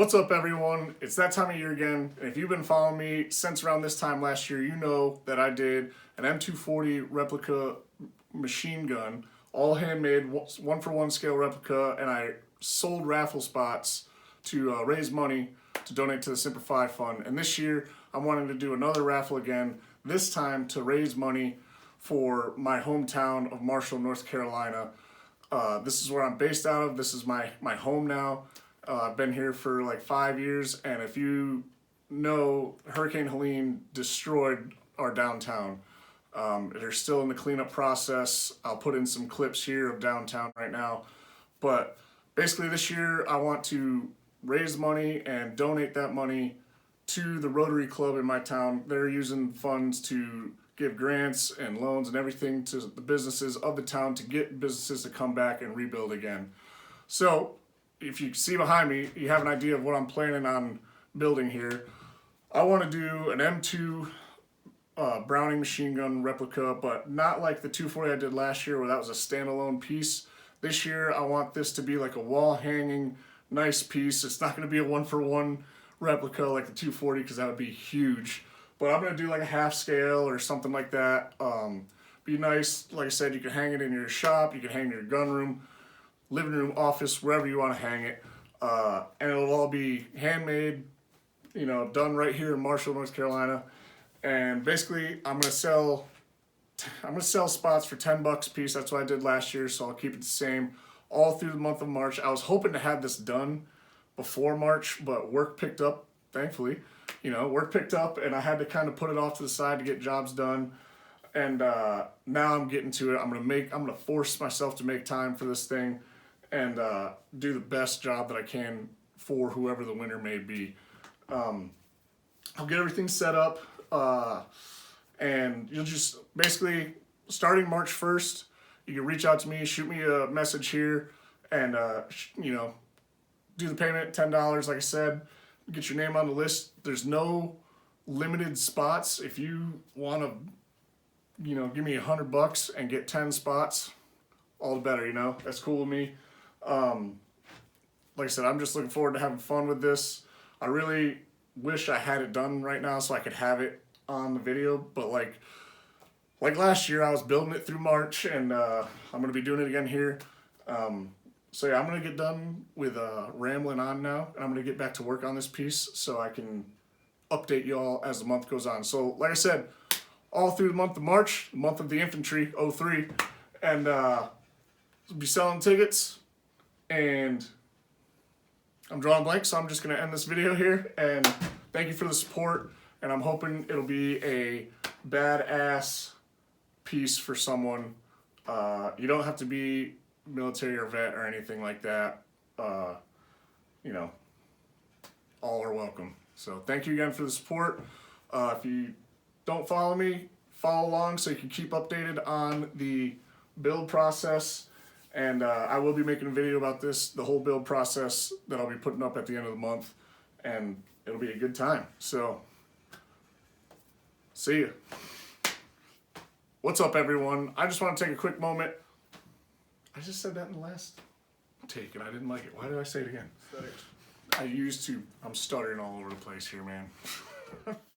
What's up, everyone? It's that time of year again, and if you've been following me since around this time last year, you know that I did an M240 replica machine gun, all handmade, one-for-one scale replica, and I sold raffle spots to raise money to donate to the Semper Fi Fund. And this year, I'm wanting to do another raffle again, this time to raise money for my hometown of Marshall, North Carolina. This is where I'm based out of. This is my home now. I've been here for like 5 years, and if you know, Hurricane Helene destroyed our downtown. They're still in the cleanup process. I'll put in some clips here of downtown right now. But basically this year I want to raise money and donate that money to the Rotary Club in my town. They're using funds to give grants and loans and everything to the businesses of the town to get businesses to come back and rebuild again. So if you see behind me, you have an idea of what I'm planning on building here. I want to do an M2 Browning machine gun replica, but not like the 240 I did last year where that was a standalone piece. This year I want this to be like a wall hanging nice piece. It's not going to be a one-for-one replica like the 240 because that would be huge. But I'm going to do like a half scale or something like that. Be nice. Like I said, you can hang it in your shop, you can hang it in your gun room, living room, office, wherever you want to hang it. And it'll all be handmade, done right here in Marshall, North Carolina. And basically, I'm gonna sell spots for $10 a piece. That's what I did last year, so I'll keep it the same all through the month of March. I was hoping to have this done before March, but work picked up, thankfully. Work picked up, and I had to kind of put it off to the side to get jobs done. And now I'm getting to it. I'm gonna force myself to make time for this thing and do the best job that I can for whoever the winner may be. I'll get everything set up, and you'll just basically, starting March 1st, you can reach out to me, shoot me a message here, and do the payment, $10, like I said, get your name on the list. There's no limited spots. If you want to, give me $100 and get 10 spots, all the better, that's cool with me. Like I said, I'm just looking forward to having fun with this. I really wish I had it done right now so I could have it on the video, but like last year I was building it through March, and I'm going to be doing it again here. So yeah, I'm going to get done with rambling on now, and I'm going to get back to work on this piece so I can update you all as the month goes on. So like I said, all through the month of March, the month of the infantry, 03, and we'll be selling tickets, and I'm drawing blank, so I'm just going to end this video here, and thank you for the support, and I'm hoping it'll be a badass piece for someone. You don't have to be military or vet or anything like that. All are welcome. So thank you again for the support. If you don't follow me, follow along so you can keep updated on the build process. And I will be making a video about this, the whole build process that I'll be putting up at the end of the month. And it'll be a good time. So, see ya. What's up, everyone? I just want to take a quick moment. I just said that in the last take, and I didn't like it. Why did I say it again? I'm stuttering all over the place here, man.